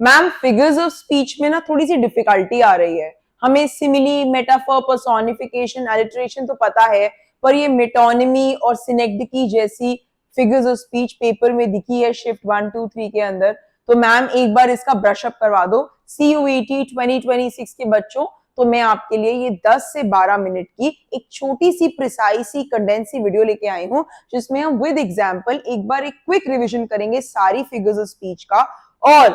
Ma'am figures of speech में ना थोड़ी सी डिफिकल्टी आ रही है। हमें सिमिली, मेटाफर, पर्सोनिफिकेशन, एलिट्रेशन तो पता है, पर ये मेटोनिमी और सिनेक्डिकी जैसी फिगर्स ऑफ स्पीच पेपर में दिखी है शिफ्ट 1, 2, 3 के अंदर। तो मैम एक बार इसका ब्रश अप करवा दो CUET 2026 के बच्चों। तो मैं आपके लिए ये 10 से 12 मिनट की एक छोटी सी प्रिसाइज सी कंडेंस सी वीडियो लेके आई हूँ, जिसमें हम विद एग्जांपल एक बार एक क्विक रिवीजन करेंगे सारी फिगर्स ऑफ स्पीच का, और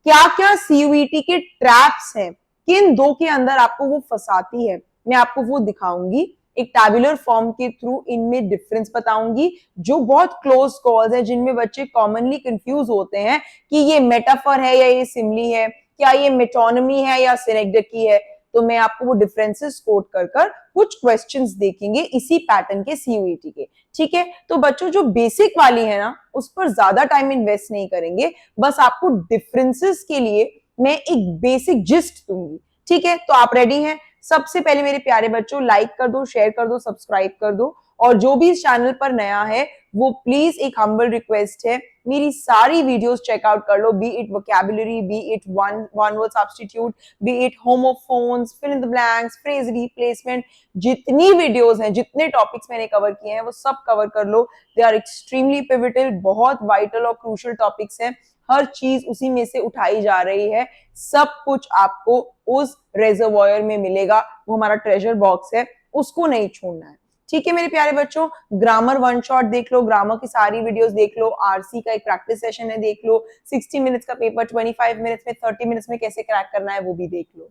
क्या क्या CUET के ट्रैप्स हैं, किन दो के अंदर आपको वो फंसाती है, मैं आपको वो दिखाऊंगी एक टैबुलर फॉर्म के थ्रू। इनमें डिफरेंस बताऊंगी, जो बहुत क्लोज कॉल्स है जिनमें बच्चे कॉमनली कंफ्यूज होते हैं कि ये मेटाफर है या ये सिमली है, क्या ये मेटोनमी है या सिनेक्डिकी है। तो मैं आपको वो डिफरेंसेस कोट कर कर कुछ क्वेश्चंस देखेंगे इसी पैटर्न के CUET के। ठीक है, तो बच्चों जो बेसिक वाली है ना उस पर ज्यादा टाइम इन्वेस्ट नहीं करेंगे, बस आपको डिफरेंसेस के लिए मैं एक बेसिक जिस्ट दूंगी। ठीक है, तो आप रेडी हैं? सबसे पहले मेरे प्यारे बच्चों लाइक कर दो, शेयर कर दो, सब्सक्राइब कर दो, और जो भी इस चैनल पर नया है वो प्लीज एक हम्बल रिक्वेस्ट है, मेरी सारी वीडियोस चेकआउट कर लो, be it vocabulary, be it one word substitute, be it homophones, fill in the blanks, phrase replacement, जितनी वीडियोस हैं, जितने टॉपिक्स मैंने कवर किए हैं वो सब कवर कर लो। दे आर एक्सट्रीमली पिविटल, बहुत वाइटल और क्रूशियल टॉपिक्स हैं, हर चीज उसी में से उठाई जा रही है, सब कुछ आपको उस रेजर्वॉयर में मिलेगा, वो हमारा ट्रेजर बॉक्स है, उसको नहीं छोड़ना है। ठीक है मेरे प्यारे बच्चों, ग्रामर वन शॉट देख लो, ग्रामर की सारी वीडियोस देख लो, RC का एक प्रैक्टिस सेशन है देख लो, 60 मिनट्स का पेपर 25 मिनट्स में, 30 मिनट्स में कैसे क्रैक करना है वो भी देख लो।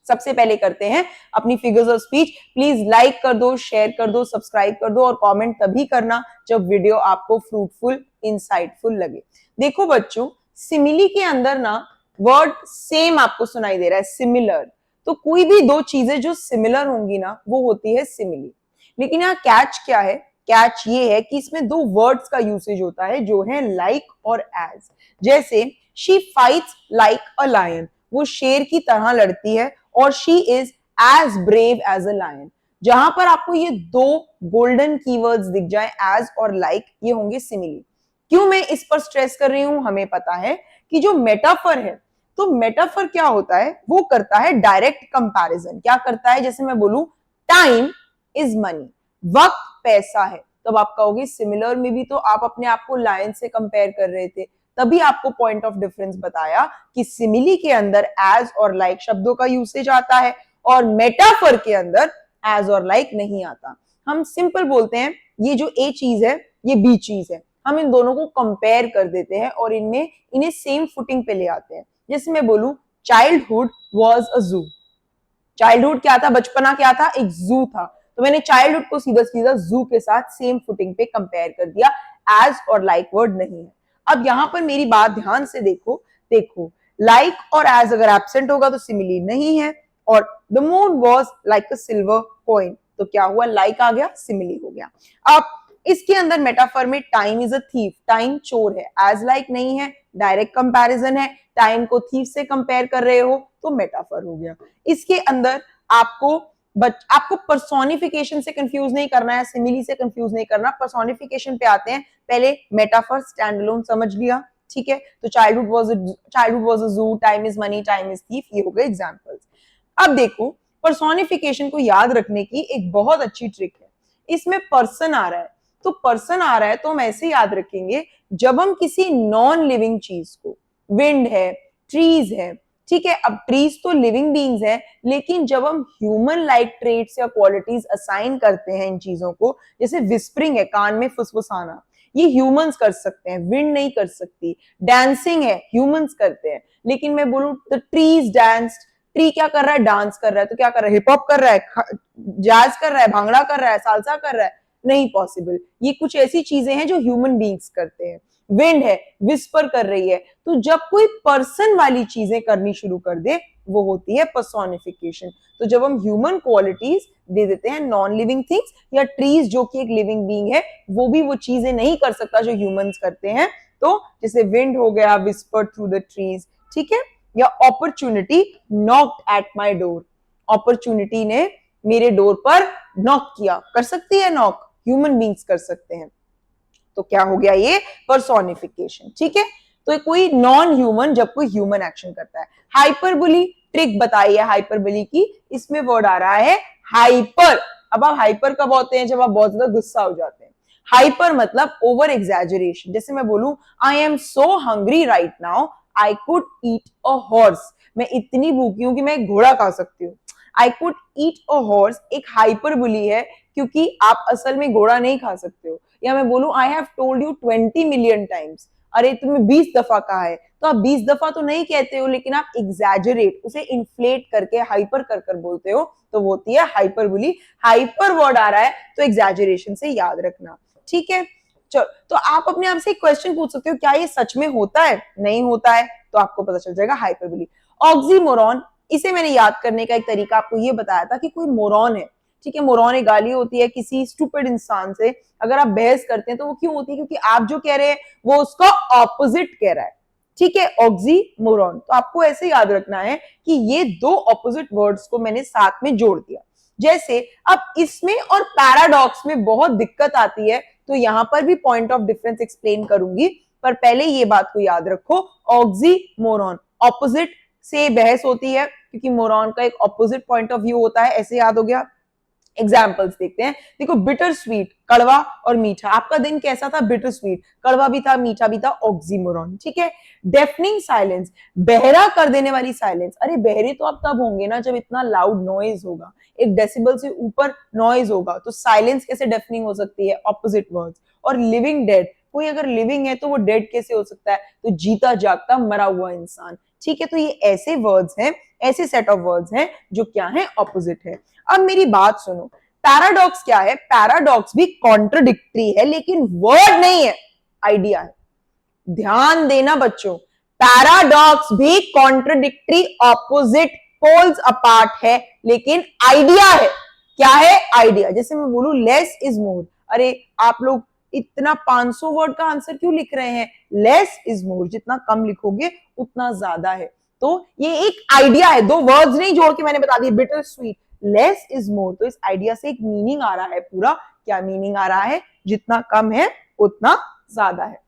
सबसे पहले करते हैं अपनी figures of speech. Please like कर दो, शेयर कर दो, सब्सक्राइब कर दो, और कमेंट तभी करना जब वीडियो आपको फ्रूटफुल, इंसाइटफुल लगे। देखो बच्चों, सिमिली के अंदर ना वर्ड सेम आपको सुनाई दे रहा है, सिमिलर। तो कोई भी दो चीजें जो सिमिलर होंगी ना वो होती है सिमिली। लेकिन यहाँ कैच क्या है? कैच ये है कि इसमें दो वर्ड्स का यूसेज होता है जो है लाइक और एज। जैसे she fights like a lion, वो शेर की तरह लड़ती है, और she is as brave as a lion. जहां पर आपको ये दो गोल्डन कीवर्ड्स दिख जाए, एज और लाइक, ये होंगे सिमिली। क्यों मैं इस पर स्ट्रेस कर रही हूं? हमें पता है कि जो मेटाफर है, तो मेटाफर क्या होता है? वो करता है डायरेक्ट कंपैरिजन। क्या करता है? जैसे मैं बोलूं टाइम इज मनी, वक्त पैसा है, तब आप कहोगे सिमिलर में भी तो आप अपने आप को लायन से कंपेयर कर रहे थे, तभी आपको पॉइंट ऑफ डिफरेंस बताया कि सिमिली के अंदर एज और लाइक शब्दों का यूसेज आता है, और मेटाफर के अंदर एज और लाइक नहीं आता। हम सिंपल बोलते हैं ये जो ए चीज है ये बी चीज है, हम इन दोनों को कंपेयर कर देते हैं और इन्हें सेम फुटिंग पे ले आते हैं। जैसे मैं बोलूं चाइल्डहुड वॉज अ जू, चाइल्डहुड क्या था? बचपना क्या था? एक जू था। तो मैंने चाइल्डहुड को सीधा सीधा जू के साथ सेम फुटिंग पे कंपेयर कर दिया, एज और लाइक वर्ड नहीं है। अब यहां पर मेरी बात ध्यान से देखो, देखो लाइक और एज अगर एब्सेंट होगा तो सिमिली नहीं है, और the moon was like a silver coin, तो क्या हुआ? लाइक आ गया, सिमिली हो गया। अब इसके अंदर मेटाफर में time is a thief, time चोर है, एज लाइक नहीं है, डायरेक्ट कंपैरिजन है, टाइम को थीफ से कंपेयर कर रहे हो तो मेटाफर हो गया। इसके अंदर आपको पर्सोनिफिकेशन से कंफ्यूज नहीं करना है, सिमिली से कंफ्यूज नहीं करना, पर्सोनिफिकेशन पे आते हैं। पहले मेटाफर स्टैंड अलोन समझ लिया, ठीक है? तो चाइल्डहुड वाज अ जू, time is money, time is thief, ये हो गए एग्जांपल्स। अब देखो पर्सोनिफिकेशन को याद रखने की एक बहुत अच्छी ट्रिक है। इसमें पर्सन आ रहा है, तो पर्सन आ रहा है तो हम ऐसे याद रखेंगे, जब हम किसी नॉन लिविंग चीज को, विंड है, ट्रीज है, ठीक है, अब ट्रीज तो लिविंग बीइंग्स है, लेकिन जब हम ह्यूमन लाइक ट्रेट्स या क्वालिटीज असाइन करते हैं इन चीजों को, जैसे विस्परिंग है, कान में फुसफुसाना, ये ह्यूमंस कर सकते हैं, विंड नहीं कर सकती। डांसिंग है, ह्यूमंस करते हैं, लेकिन मैं बोलूं द ट्रीज डांस्ड, ट्री क्या कर रहा है? डांस कर रहा है, तो क्या कर रहा है? हिप हॉप कर रहा है, जैज कर रहा है, भांगड़ा कर रहा है, सालसा कर रहा है? नहीं पॉसिबल। ये कुछ ऐसी चीजें हैं जो ह्यूमन बीइंग्स करते हैं। विंड है, विस्पर कर रही है, तो जब कोई पर्सन वाली चीजें करनी शुरू कर दे वो होती है पर्सोनिफिकेशन। तो जब हम ह्यूमन क्वालिटीज दे देते हैं नॉन लिविंग थिंग्स, या ट्रीज जो कि एक लिविंग बीइंग है वो भी वो चीजें नहीं कर सकता जो ह्यूमंस करते हैं, तो जैसे विंड हो गया, विस्पर थ्रू द ट्रीज, ठीक है? या opportunity knocked at my door, opportunity ने मेरे डोर पर नॉक किया, कर सकती है नॉक, ह्यूमन बीइंग्स कर सकते हैं, तो क्या हो गया? ये पर्सोनिफिकेशन। ठीक है, तो कोई नॉन ह्यूमन जब कोई ह्यूमन एक्शन करता है। हाइपरबोली, ट्रिक बताइए हाइपरबोली की, इसमें वर्ड आ रहा है हाइपर। अब आप हाइपर कब होते हैं? जब आप बहुत ज्यादा गुस्सा हो जाते हैं। हाइपर मतलब ओवर एग्जैजरेशन। जैसे मैं बोलूं I am so hungry right now, I could eat a horse, मैं इतनी भूखी हूं कि मैं एक घोड़ा खा सकती हूँ। I could eat a horse एक हाइपरबोली है, क्योंकि आप असल में घोड़ा नहीं खा सकते हो। या मैं बोलूं I have told you 20 million times, अरे तुमने 20 दफा कहा है, तो आप 20 दफा तो नहीं कहते हो, लेकिन आप एग्जैजरेट, उसे इन्फ्लेट करके हाइपर कर कर बोलते हो, तो वो होती है हाइपरबोली। हाइपर वर्ड आ रहा है तो एग्जैजरेशन से याद रखना, ठीक है। चलो, तो आप अपने आप से एक क्वेश्चन पूछ सकते हो, क्या ये सच में होता है? नहीं होता है, तो आपको पता चल जाएगा हाइपरबोली। ऑक्सीमोरॉन, इसे मैंने याद करने का एक तरीका आपको ये बताया था कि कोई मोरॉन है, ठीक है। मोरॉन एक गाली होती है किसी स्टूपिड इंसान से, अगर आप बहस करते हैं तो वो क्यों होती है? क्योंकि आप जो कह रहे हैं वो उसका ऑपोजिट कह रहा है, ठीक है, ऑक्सीमोरॉन। तो आपको ऐसे याद रखना है कि ये दो ऑपोजिट वर्ड्स को मैंने साथ में जोड़ दिया। जैसे अब इसमें और पैराडॉक्स में बहुत दिक्कत आती है, तो यहां पर भी पॉइंट ऑफ डिफरेंस एक्सप्लेन करूंगी, पर पहले ये बात को याद रखो, ऑक्सीमोरॉन ऑपोजिट से बहस होती है, क्योंकि मोरॉन का एक ऑपोजिट पॉइंट ऑफ व्यू होता है, ऐसे याद हो गया। एग्जाम्पल्स देखते हैं, देखो बिटर स्वीट, कड़वा और मीठा, आपका दिन कैसा था? बिटर स्वीट, कड़वा भी था मीठा भी था, ऑक्सीमोरॉन, ठीक है। डेफनिंग साइलेंस, बहरा कर देने वाली साइलेंस, अरे बहरे तो आप तब होंगे ना जब इतना लाउड नॉइज होगा, एक डेसिबल से ऊपर नॉइज होगा, तो साइलेंस कैसे डेफनिंग हो सकती है? Opposite words. और लिविंग डेड, कोई अगर लिविंग है तो वो डेड कैसे हो सकता है? तो जीता जागता मरा हुआ इंसान, ठीक है। तो ये ऐसे वर्ड्स हैं, ऐसे सेट ऑफ वर्ड्स हैं जो क्या है? ऑपोजिट है। अब मेरी बात सुनो, पैराडॉक्स क्या है? पैराडॉक्स भी कॉन्ट्रडिक्टरी है, लेकिन वर्ड नहीं है, आइडिया है। ध्यान देना बच्चों, पैराडॉक्स भी कॉन्ट्रडिक्टरी, ऑपोजिट, पोल्स अपार्ट है, लेकिन आइडिया है। क्या है? आइडिया। जैसे मैं बोलूं लेस इज मोर, अरे आप लोग इतना 500 वर्ड का आंसर क्यों लिख रहे हैं? लेस इज मोर, जितना कम लिखोगे उतना ज्यादा है। तो ये एक आइडिया है, दो वर्ड्स नहीं जोड़ के मैंने बता दिया, bitter sweet, less is more. तो इस आइडिया से एक मीनिंग आ रहा है पूरा। क्या मीनिंग आ रहा है? जितना कम है उतना ज्यादा है।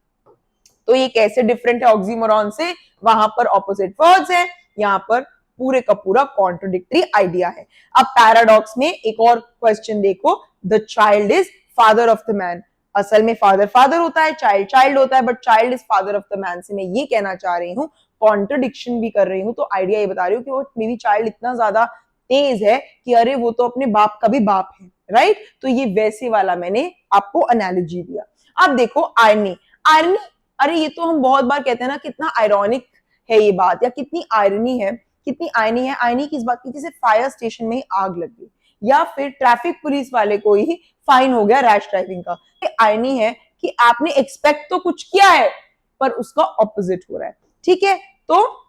तो ये कैसे डिफरेंट है ऑक्सीमोरॉन से? वहां पर ऑपोजिट वर्ड्स है, यहाँ पर पूरे का पूरा कॉन्ट्रोडिक्टरी आइडिया है। अब पैराडॉक्स में एक और क्वेश्चन देखो, the child is father of the man, असल में फादर फादर होता है, चाइल्ड चाइल्ड होता है, but child is father of the man से मैं ये कहना चाह रही हूँ, कॉन्ट्रडिक्शन भी कर रही हूँ, तो आइडिया ये बता रही हूँ कि वो मेरी चाइल्ड इतना ज्यादा तेज है कि अरे वो तो अपने बाप का भी बाप है, राइट। तो ये वैसे वाला मैंने आपको एनालॉजी दिया। अब देखो आयरनी, आयरनी, अरे ये तो हम बहुत बार कहते हैं ना, कितना आयरॉनिक है ये बात, या कितनी आयरनी है, कितनी आयरनी है। आयरनी किस बात की? जैसे फायर स्टेशन में आग लग गई, या फिर ट्रैफिक पुलिस वाले को ही फाइन हो गया रैश ड्राइविंग का। आयरनी है कि आपने एक्सपेक्ट तो कुछ किया है पर उसका ऑपोजिट हो रहा है, ठीक है। तो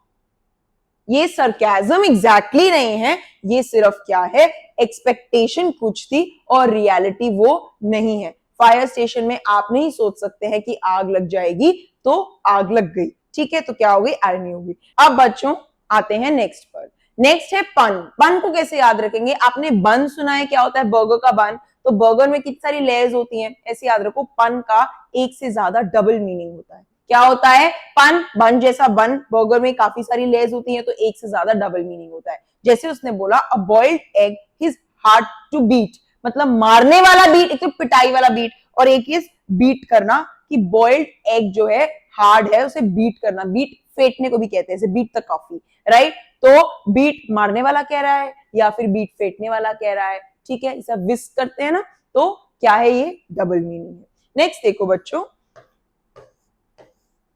ये सरकाज़म एग्जैक्टली नहीं है, ये सिर्फ क्या है? एक्सपेक्टेशन कुछ थी और रियलिटी वो नहीं है। फायर स्टेशन में आप नहीं सोच सकते हैं कि आग लग जाएगी, तो आग लग गई, ठीक है। तो क्या हो गई? आयरनी हो गई। अब बच्चों आते हैं नेक्स्ट पर, नेक्स्ट है पन। पन को कैसे याद रखेंगे? आपने बन सुना है, क्या होता है? बर्गर का बन। तो बर्गर में कितनी सारी लेयर्स होती हैं, ऐसे याद रखो, पन का एक से ज्यादा डबल मीनिंग होता है। क्या होता है? पन, बन जैसा बन, बर्गर में काफी सारी लेयर्स होती हैं, तो एक से ज्यादा डबल मीनिंग होता है। जैसे उसने बोला a boiled egg is hard to beat, मतलब मारने वाला बीट, एक तो पिटाई वाला बीट, और एक इज बीट करना, कि बॉइल्ड एग जो है हार्ड है, उसे बीट करना, बीट फेंटने को भी कहते हैं, बीट द कॉफी, राइट। तो बीट मारने वाला कह रहा है या फिर बीट फेंटने वाला कह रहा है, ठीक है, इसे विस्क करते हैं ना, तो क्या है? ये डबल मीनिंग है। नेक्स्ट देखो बच्चों,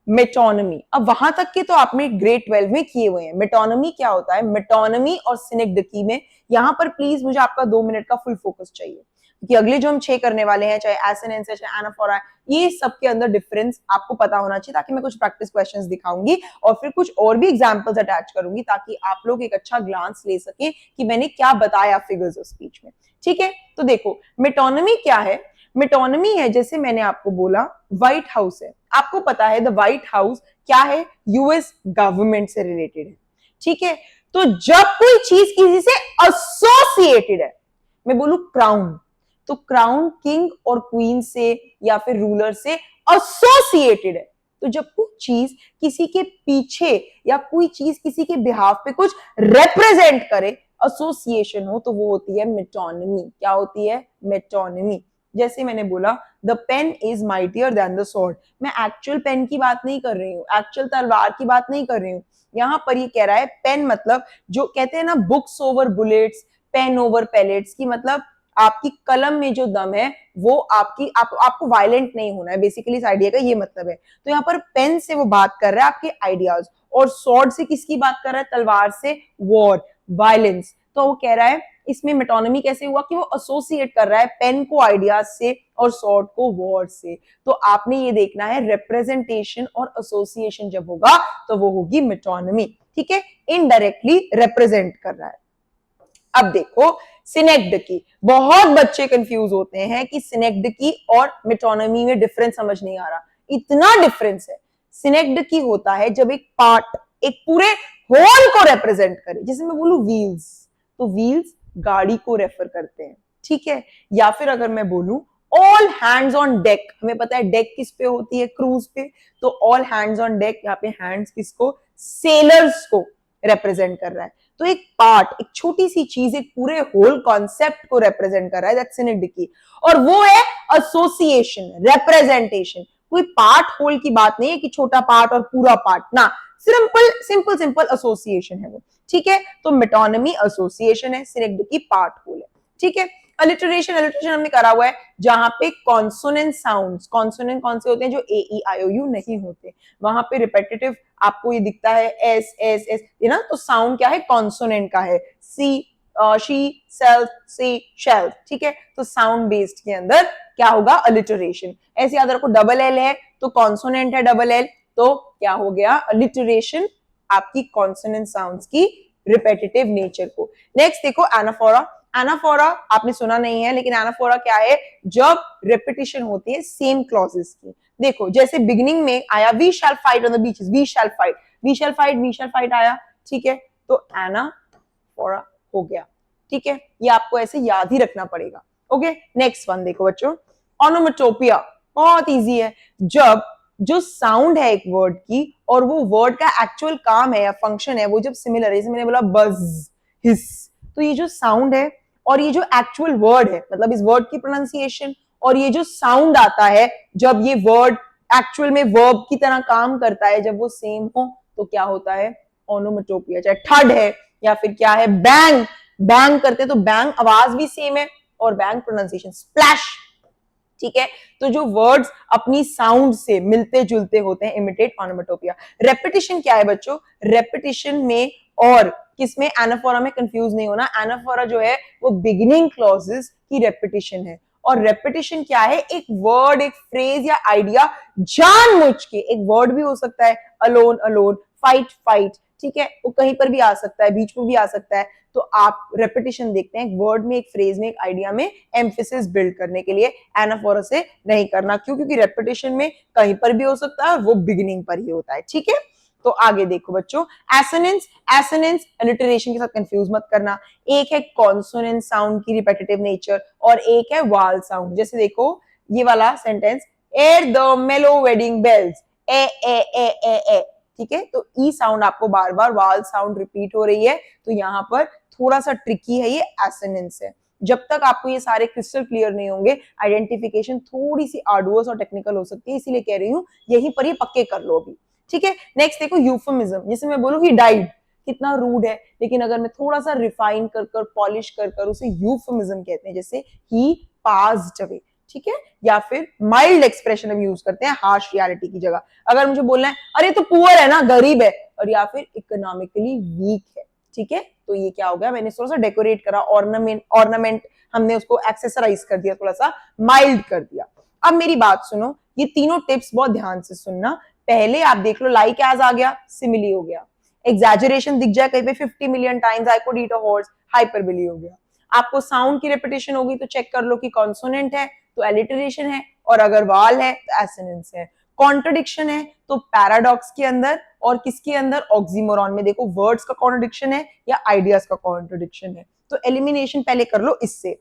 मेटोनमी। अब वहां तक के तो आपने ग्रेड 12 में किए हुए हैं। मेटोनमी क्या होता है? मेटोनमी और सिनेक्डकी में, यहां पर प्लीज मुझे आपका 2 मिनट का फुल फोकस चाहिए, क्योंकि अगले जो हम 6 करने वाले हैं, चाहे एसएनएन है चाहे एनाफोरा है, ये सबके अंदर डिफरेंस आपको पता होना चाहिए, ताकि मैं कुछ प्रैक्टिस क्वेश्चंस दिखाऊंगी और फिर कुछ और भी एग्जांपल्स अटैच करूंगी, ताकि आप लोग एक अच्छा ग्लांस ले सकें कि मैंने क्या बताया फिगर्स ऑफ स्पीच में, ठीक है। तो देखो मेटोनमी क्या है? मेटोनमी है, जैसे मैंने आपको बोला व्हाइट हाउस है, आपको पता है द व्हाइट हाउस क्या है? यूएस गवर्नमेंट से रिलेटेड है, ठीक है। तो जब कोई चीज किसी से एसोसिएटेड है, मैं बोलूं क्राउन, तो क्राउन किंग और क्वीन से या फिर रूलर से एसोसिएटेड है, तो जब कोई चीज किसी के पीछे या कोई चीज किसी के बिहाफ पे कुछ रिप्रेजेंट करे, एसोसिएशन हो, तो वो होती है मेटोनिमी। क्या होती है? मेटोनिमी। जैसे मैंने बोला the pen is mightier than the sword, मैं एक्चुअल पेन की बात नहीं कर रही हूँ, एक्चुअल तलवार की बात नहीं कर रही हूँ। यहाँ पर ये कह रहा है पेन मतलब जो कहते हैं ना books over bullets, pen over pallets, की मतलब आपकी कलम में जो दम है वो आपको वायलेंट नहीं होना है, बेसिकली इस आइडिया का ये मतलब है। तो यहाँ पर पेन से वो बात कर रहा है आपके आइडियाज, और स्वॉर्ड से किसकी बात कर रहा है? तलवार से, वॉर, वायलेंस। तो वो कह रहा है इसमें मेटोनिमी कैसे हुआ कि वो एसोसिएट कर रहा है पेन को आइडियाज से और स्वॉर्ड को वॉर से। तो आपने ये देखना है रिप्रेजेंटेशन और एसोसिएशन जब होगा तो वो होगी मेटोनिमी, ठीक है, इनडायरेक्टली रिप्रेजेंट कर रहा है। अब देखो सिनेक्ड की, बहुत बच्चे कंफ्यूज होते हैं कि सिनेक्ड की और मेटोनिमी में डिफरेंस समझ नहीं आ रहा, इतना डिफरेंस है। सिनेक्ड की होता है जब एक पार्ट एक पूरे होल को रिप्रेजेंट करे, जैसे मैं बोलूं व्हील्स, तो व्हील्स गाड़ी को रेफर करते हैं, ठीक है। या फिर अगर मैं बोलूं ऑल हैंड्स ऑन डेक, हमें पता है डेक किस पे होती है? क्रूज पे, तो ऑल हैंड्स ऑन डेक, यहाँ पे हैंड्स किसको? सेलर्स को रिप्रेजेंट कर रहा है। तो एक पार्ट, एक छोटी सी चीज एक पूरे होल कॉन्सेप्ट को रिप्रेजेंट कर रहा है, दैट्स सिनेक्ड की। और वो है एसोसिएशन, रिप्रेजेंटेशन। कोई पार्ट होल की बात नहीं है कि छोटा पार्ट और पूरा पार्ट ना, सिंपल सिंपल सिंपल एसोसिएशन है वो, ठीक है। तो मेटोनिमी एसोसिएशन है, सिनेक्ड की पार्ट होल है, ठीक है। अलिटरेशन, अलिटरेशन हमने करा हुआ है जहां पे कॉन्सोनेंट साउंड्स, कॉन्सोनेंट कौन से होते हैं? जो ए ई आई ओ यू नहीं होते, वहां पे रिपेटिटिव आपको ये दिखता है एस एस एस, ये ना, तो साउंड क्या है? कॉन्सोनेंट का है, सी शी सेल्फ सी शेल्फ, ठीक है। तो साउंड बेस्ड के अंदर क्या होगा? अलिटरेशन। ऐसे याद रखो डबल एल है तो कॉन्सोनेंट है डबल एल, तो क्या हो गया? अलिटरेशन, आपकी कॉन्सोनेंट साउंड्स की रिपेटिटिव नेचर को। नेक्स्ट देखो एनाफोरा। एनाफोरा आपने सुना नहीं है, लेकिन एनाफोरा क्या है? जब रेपिटेशन होती है सेम क्लॉजेस की। देखो जैसे बिगिनिंग में आया we shall fight on the beaches, we shall fight, we shall fight, we shall fight आया, ठीक है। तो एनाफोरा हो गया, ठीक है। ये आपको ऐसे याद ही रखना पड़ेगा। ओके, नेक्स्ट वन देखो बच्चों, ऑनोमेटोपिया। बहुत इजी है, जब जो साउंड है एक वर्ड की और वो वर्ड का एक्चुअल काम है या फंक्शन है वो जब सिमिलर है, जैसे मैंने बोला बज, हिस, तो ये जो साउंड है और ये जो एक्चुअल वर्ड है, मतलब इस वर्ड की प्रोनाउंसिएशन और ये जो साउंड आता है जब ये वर्ड एक्चुअल में वर्ब की तरह काम करता है, जब वो सेम हो तो क्या होता है? ओनोमेटोपिया। चाहे ठड है या फिर क्या है, बैंग, बैंग करते हैं तो बैंग आवाज भी सेम है और बैंग प्रोनाउंसिएशन, स्प्लैश, ठीक है। तो जो वर्ड्स अपनी साउंड से मिलते जुलते होते हैं, इमिटेट ऑनोमेटोपिया। रेपिटेशन क्या है बच्चों? रेपिटेशन में और किसमें? एनाफोरा में कंफ्यूज नहीं होना। एनाफोरा जो है वो बिगिनिंग क्लॉजेस की रेपिटेशन है, और रेपिटेशन क्या है? एक वर्ड, एक फ्रेज या आइडिया जानबूझ के, एक वर्ड भी हो सकता है अलोन अलोन, फाइट फाइट, ठीक है, वो कहीं पर भी आ सकता है, बीच में भी आ सकता है। तो आप रेपिटेशन देखते हैं एक वर्ड में, एक फ्रेज में, एक आइडिया में एम्फेसिस बिल्ड करने के लिए। एनाफोरा से नहीं करना, क्यों? क्योंकि रेपिटेशन में कहीं पर भी हो सकता है और वो बिगिनिंग पर ही होता है, ठीक है। तो आगे देखो बच्चों, एसोनेंस, एसोनेंस अलिटरेशन के साथ कंफ्यूज मत करना। एक है कॉन्सोनेंट साउंड की रिपेटिटिव नेचर और एक है वाल साउंड। जैसे देखो ये वाला सेंटेंस, एयर द मेलो वेडिंग बेल्स, ए, ठीक है। तो ई साउंड आपको बार बार वाल साउंड रिपीट हो रही है, तो यहाँ पर थोड़ा सा ट्रिकी है, ये एसोनेंस है। जब तक आपको ये सारे क्रिस्टल क्लियर नहीं होंगे, आइडेंटिफिकेशन थोड़ी सी आर्डुअस और टेक्निकल हो सकती है, इसीलिए कह रही हूँ यहीं पर ये पक्के कर लो अभी, ठीक है। नेक्स्ट देखो यूफेमिज्म, जैसे मैं बोलूं ही डाइड, कितना रूड है, लेकिन अगर मैं थोड़ा सा रिफाइन कर कर पॉलिश कर कर उसे यूफेमिज्म कहते हैं, जैसे ही पास्ड अवे, ठीक है। या फिर माइल्ड एक्सप्रेशन हम यूज करते हैं हार्श रियलिटी की जगह। अगर मुझे बोलना है अरे तो पुअर है ना, गरीब है, और या फिर इकोनॉमिकली वीक है, ठीक है। तो ये क्या हो गया? मैंने थोड़ा सा डेकोरेट करा, ऑर्नामेंट, ऑर्नामेंट हमने उसको एक्सेसराइज कर दिया, थोड़ा सा माइल्ड कर दिया। अब मेरी बात सुनो, ये तीनों टिप्स बहुत ध्यान से सुनना। पहले आप देख लो, लाइक एज आ गया, सिमिली हो गया, एग्जैजरेशन दिख जाए कहीं पे 50 million times, I could eat a horse, hyperbole हो गया। आपको साउंड की रिपीटेशन होगी तो चेक कर लो कि कॉन्सोनेंट है तो एलिटरेशन है, और अगर वाल है तो एसोनेंस है। कॉन्ट्रडिक्शन है तो पैराडॉक्स के अंदर और किसके अंदर? ऑक्सीमोरॉन में। देखो वर्ड्स का कॉन्ट्रडिक्शन है या आइडियाज का कॉन्ट्रडिक्शन है, तो एलिमिनेशन पहले कर लो इससे।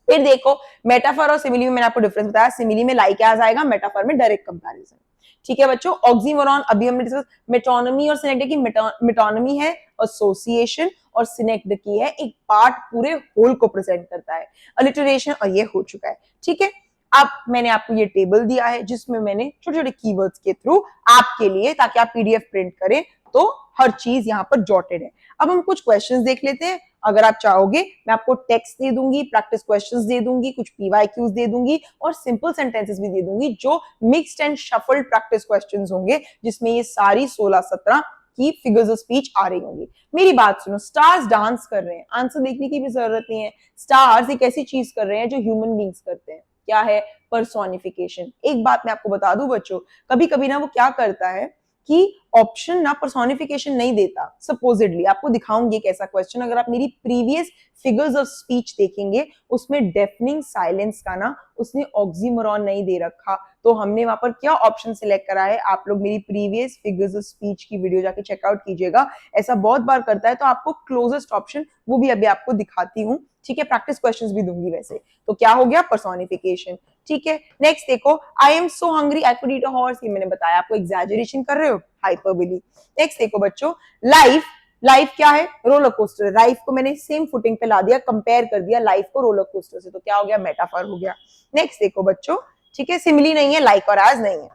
फिर देखो मेटाफर और सिमिली में मैंने आपको डिफरेंस बताया, सिमिली में लाइक एज आएगा, मेटाफर में डायरेक्ट कंपैरिजन। ठीक है बच्चों, ऑक्सीमोरॉन अभी हमने डिस्कस, मेटोनमी और सिनेक्टिकी, मेटोनमी है एसोसिएशन और सिनेक्टिकी है एक पार्ट पूरे होल को प्रेजेंट करता है, अलिटरेशन और ये हो चुका है। ठीक है, अब मैंने आपको ये टेबल दिया है जिसमें मैंने छोटे छोटे कीवर्ड्स के थ्रू आपके लिए, ताकि आप पीडीएफ प्रिंट करें तो हर चीज यहाँ पर जॉटेड है। अब हम कुछ क्वेश्चंस देख लेते हैं। अगर आप चाहोगे मैं आपको टेक्स्ट दे दूंगी, प्रैक्टिस क्वेश्चंस दे दूंगी, कुछ पीवाईक्यूज दे दूंगी और सिंपल सेंटेंसेस भी दे दूंगी जो mixed and shuffled practice questions होंगे, जिसमें ये सारी 16-17 की फिगर्स ऑफ स्पीच आ रही होंगी। मेरी बात सुनो, स्टार्स डांस कर रहे हैं, आंसर देखने की भी जरूरत नहीं है। स्टार्स एक ऐसी चीज कर रहे हैं जो ह्यूमन बींग्स करते हैं, क्या है, पर्सोनिफिकेशन। एक बात मैं आपको बता दूं बच्चों, कभी कभी ना वो क्या करता है कि ऑप्शन ना पर्सोनिफिकेशन नहीं देता। सपोजिडली आपको दिखाऊंगी एक ऐसा क्वेश्चन, अगर आप मेरी प्रीवियस फिगर्स ऑफ स्पीच देखेंगे उसमें डेफनिंग साइलेंस का ना उसने ऑक्सीमोरॉन नहीं दे रखा, तो हमने वहां पर क्या ऑप्शन सिलेक्ट करा है, आप लोग मेरी प्रीवियस फिगर्स ऑफ स्पीच की वीडियो जाके चेकआउट कीजिएगा, ऐसा बहुत बार करता है। तो आपको क्लोजेस्ट ऑप्शन वो भी अभी आपको दिखाती हूँ, ठीक है, प्रैक्टिस क्वेश्चंस भी दूंगी वैसे। तो क्या हो गया, पर्सोनिफिकेशन। ठीक है, नेक्स्ट देखो, I am so hungry I could eat a horse, ये मैंने बताया आपको, एग्जैजरेशन कर रहे हो, हाइपरबोली। नेक्स्ट देखो बच्चों, लाइफ, लाइफ क्या है, रोलर कोस्टर। लाइफ को मैंने सेम फुटिंग पे ला दिया, कंपेयर कर दिया लाइफ को रोलर कोस्टर से, तो क्या हो गया, मेटाफर हो गया। नेक्स्ट देखो बच्चों, ठीक है, सिमिली नहीं है, लाइक और एज नहीं है।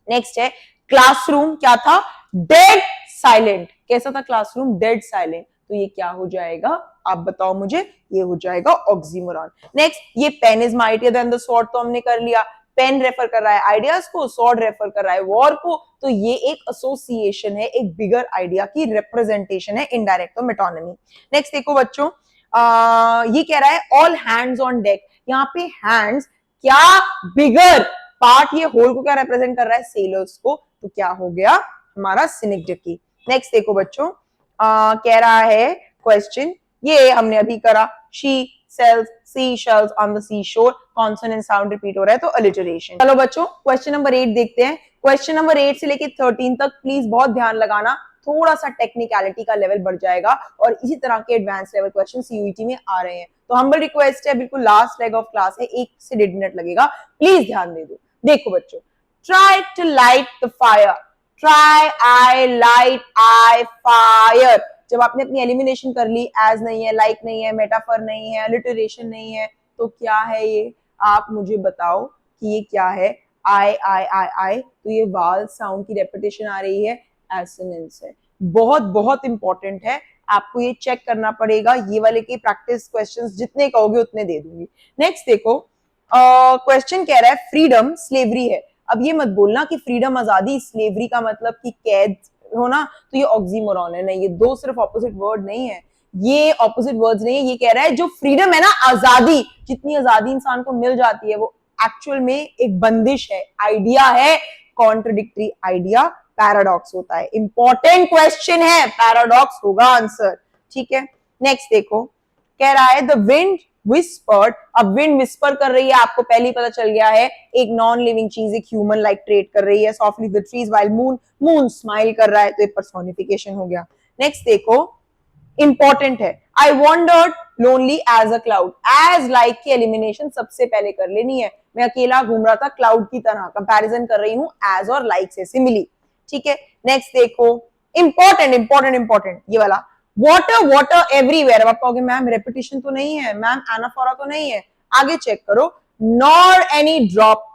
नेक्स्ट है क्लासरूम, क्या था, डेड साइलेंट। कैसा था क्लासरूम, डेड साइलेंट, तो ये क्या हो जाएगा, आप बताओ मुझे, ये हो जाएगा ऑक्सीमोरॉन। नेक्स्ट, ये pen is mightier than the sword, तो हमने कर लिया, पेन रेफर कर रहा है आइडियाज को, स्वॉर्ड रेफर कर रहा है वॉर को, तो ये एक एसोसिएशन है, एक बिगर आइडिया की रिप्रेजेंटेशन है, इनडायरेक्ट तो मेटोनमी। नेक्स्ट देखो बच्चों, ये कह रहा है ऑल हैंड्स ऑन डेक, यहाँ पे हैंड्स क्या बिगर पार्ट, ये होल को क्या रिप्रेजेंट कर रहा है, सेलर्स को, तो क्या हो गया हमारा सिनेक्टिकी। नेक्स्ट देखो बच्चों, कह रहा है क्वेश्चन, ये हमने अभी करा, she sells sea shells on the sea shore, consonant sound repeat हो रहा है तो अलिटरेशन। चलो बच्चों क्वेश्चन नंबर 8 देखते हैं। क्वेश्चन नंबर 8 से लेके 13 तक प्लीज बहुत ध्यान लगाना, थोड़ा सा टेक्निकलिटी का लेवल बढ़ जाएगा और इसी तरह के एडवांस लेवल क्वेश्चन सीयूईटी में आ रहे हैं, तो हम्बल रिक्वेस्ट है, बिल्कुल लास्ट लेग ऑफ क्लास है, 1 से 1.5 मिनट लगेगा, प्लीज ध्यान दे दो। देखो बच्चों, try to light the fire, try I light I fire, जब आपने अपनी एलिमिनेशन कर ली, एज नहीं है, लाइक नहीं है, मेटाफर नहीं है, अलिटरेशन नहीं है, तो क्या है ये, आप मुझे बताओ कि ये क्या है, आई आई आई आई, तो ये वाल साउंड की रेपिटेशन आ रही है, एसोनेंस है, बहुत बहुत इंपॉर्टेंट है, आपको ये चेक करना पड़ेगा, ये वाले के प्रैक्टिस क्वेश्चंस जितने कहोगे उतने दे दूंगी। नेक्स्ट देखो, क्वेश्चन कह रहा है फ्रीडम स्लेवरी है, अब ये मत बोलना कि फ्रीडम आजादी, स्लेवरी का मतलब कि कैद होना, तो ये ऑक्सीमोरॉन है, नहीं, ये दो सिर्फ ऑपोजिट वर्ड नहीं है, ये ऑपोजिट वर्ड्स नहीं है, ये कह रहा है जो फ्रीडम है ना, आजादी, जितनी आजादी इंसान को मिल जाती है वो एक्चुअल में एक बंदिश है, आइडिया है, कॉन्ट्रडिक्टरी आइडिया, पैराडॉक्स होता है, इंपॉर्टेंट क्वेश्चन है, पैराडॉक्स होगा आंसर। ठीक है, नेक्स्ट देखो, कह रहा है द विंड विस्पर्ड, अब विंड विस्पर कर रही है, आपको पहले ही पता चल गया है, एक नॉन लिविंग चीज एक ह्यूमन लाइक ट्रेट कर रही है, softly the trees while moon, moon smile कर रहा है, तो ये पर्सोनिफिकेशन हो गया। नेक्स्ट देखो, इंपॉर्टेंट है, I wandered lonely as a cloud, as like की एलिमिनेशन सबसे पहले कर लेनी है, मैं अकेला घूम रहा था क्लाउड की तरह, कंपैरिजन कर रही हूं एज और लाइक से, सिमिली। ठीक है, नेक्स्ट देखो, इंपॉर्टेंट इंपॉर्टेंट इंपॉर्टेंट, ये वाला, वाटर वाटर एवरीवेयर, आप कहोगे मैम रेपिटेशन तो नहीं है, मैम एनाफोरा तो नहीं है, आगे चेक करो, nor any drop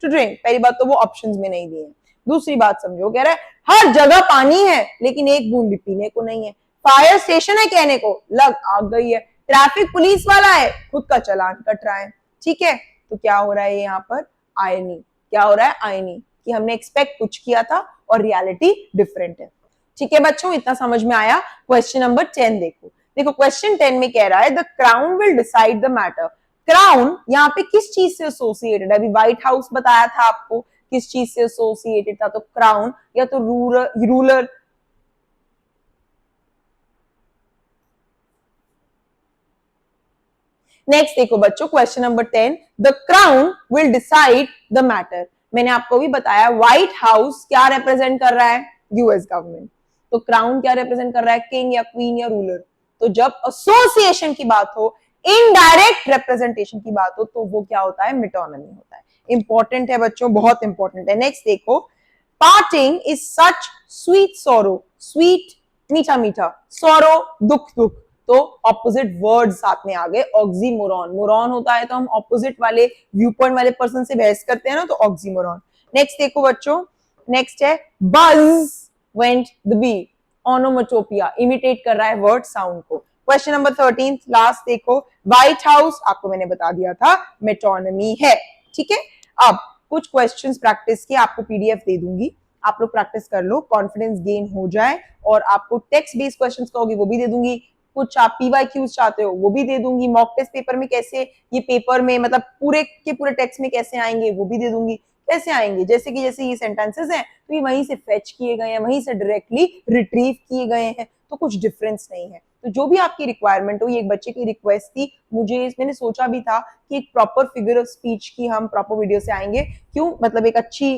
to drink, पहली बात तो वो ऑप्शंस में नहीं दिए, दूसरी बात समझो, कह रहा है हर जगह पानी है लेकिन एक बूंद भी पीने को नहीं है, फायर स्टेशन है कहने को, लग आग गई है, ट्रैफिक पुलिस वाला है, खुद का चालान कट रहा है। ठीक है, तो क्या हो रहा है यहाँ पर, आयनी, क्या हो रहा है, आयनी, कि हमने एक्सपेक्ट कुछ किया था और रियलिटी डिफरेंट है। ठीक है बच्चों, इतना समझ में आया। क्वेश्चन नंबर 10 देखो, देखो क्वेश्चन 10 में कह रहा है the crown will decide the matter, crown यहाँ पे किस चीज से एसोसिएटेड है, अभी व्हाइट हाउस बताया था आपको किस चीज से एसोसिएटेड था, तो क्राउन या तो रूलर, नेक्स्ट देखो बच्चों, question number 10, the crown will decide the matter, मैंने आपको भी बताया व्हाइट हाउस क्या रिप्रेजेंट कर रहा है, यूएस गवर्नमेंट, तो क्राउन क्या रिप्रेजेंट कर रहा है, किंग या क्वीन या रूलर, तो जब एसोसिएशन की बात हो, इनडायरेक्ट रिप्रेजेंटेशन की बात हो, तो वो क्या होता है, मेटोनमी होता है। इंपॉर्टेंट है बच्चों, बहुत इंपॉर्टेंट है। नेक्स्ट देखो, parting is such sweet sorrow, sweet मीठा मीठा, सॉरो दुख दुख, तो ऑपोजिट वर्ड साथ में आ गए, ऑक्सीमोरॉन। मोरॉन होता है तो हम ऑपोजिट वाले व्यू पॉइंट वाले पर्सन से बहस करते हैं ना, तो ऑक्सीमोरॉन। नेक्स्ट देखो बच्चों, नेक्स्ट है buzz went the bee, onomatopoeia, imitate कर रहा है वर्ड साउंड को। क्वेश्चन नंबर 13 लास्ट देखो, व्हाइट हाउस आपको मैंने बता दिया था मेटोनमी है, ठीक है। अब कुछ क्वेश्चंस प्रैक्टिस के आपको पीडीएफ दे दूंगी, आप लोग प्रैक्टिस कर लो, कॉन्फिडेंस गेन हो जाए, और आपको टेक्स्ट बेस्ड क्वेश्चंस कहोगे वो भी दे दूंगी, कुछ आप पीवाईक्यूज चाहते हो वो भी दे दूंगी, मॉक टेस्ट पेपर में कैसे ये पेपर में मतलब पूरे के पूरे टेक्स्ट में कैसे आएंगे वो भी दे दूंगी। कैसे आएंगे, जैसे कि जैसे ये सेंटेंसेस हैं तो ये वहीं से फेच किए गए हैं, वहीं से डायरेक्टली रिट्रीव किए गए हैं, तो कुछ डिफरेंस नहीं है। तो जो भी आपकी रिक्वायरमेंट हो, ये एक बच्चे की रिक्वेस्ट थी, मुझे मैंने सोचा भी था कि एक प्रॉपर फिगर ऑफ स्पीच की हम प्रॉपर वीडियो से आएंगे, क्यों मतलब एक अच्छी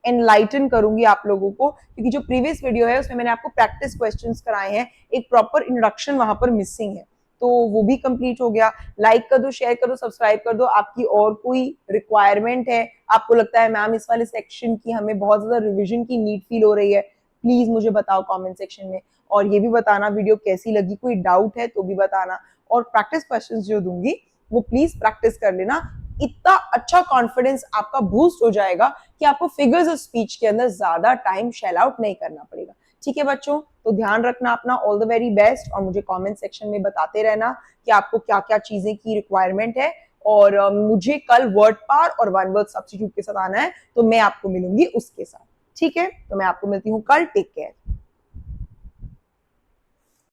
एनलाइटन करूंगी आप लोगों को, क्योंकि जो प्रीवियस वीडियो है उसमें मैंने आपको प्रैक्टिस क्वेश्चंस कराए हैं, एक प्रॉपर इंट्रोडक्शन वहां पर मिसिंग है, तो वो भी कंप्लीट हो गया। लाइक कर दो, शेयर कर दो, सब्सक्राइब कर दो। आपकी और कोई रिक्वायरमेंट है, आपको लगता है मैम इस वाले सेक्शन की हमें बहुत ज्यादा रिविजन की नीड फील हो रही है, प्लीज मुझे बताओ कमेंट सेक्शन में, और ये भी बताना वीडियो कैसी लगी, कोई डाउट है तो भी बताना, और प्रैक्टिस क्वेश्चंस जो दूंगी वो प्लीज प्रैक्टिस कर लेना, इतना अच्छा कॉन्फिडेंस आपका बूस्ट हो जाएगा कि आपको फिगर्स ऑफ स्पीच के अंदर ज्यादा टाइम शेल आउट नहीं करना पड़ेगा। ठीक है बच्चों, तो ध्यान रखना अपना, ऑल द वेरी बेस्ट, और मुझे कमेंट सेक्शन में बताते रहना कि आपको क्या क्या चीजें की रिक्वायरमेंट है, और मुझे कल वर्ड पार और वन वर्ड सब्स्टिट्यूट के साथ आना है, तो मैं आपको मिलूंगी उसके साथ। ठीक है, तो मैं आपको मिलती हूँ कल, टेक केयर।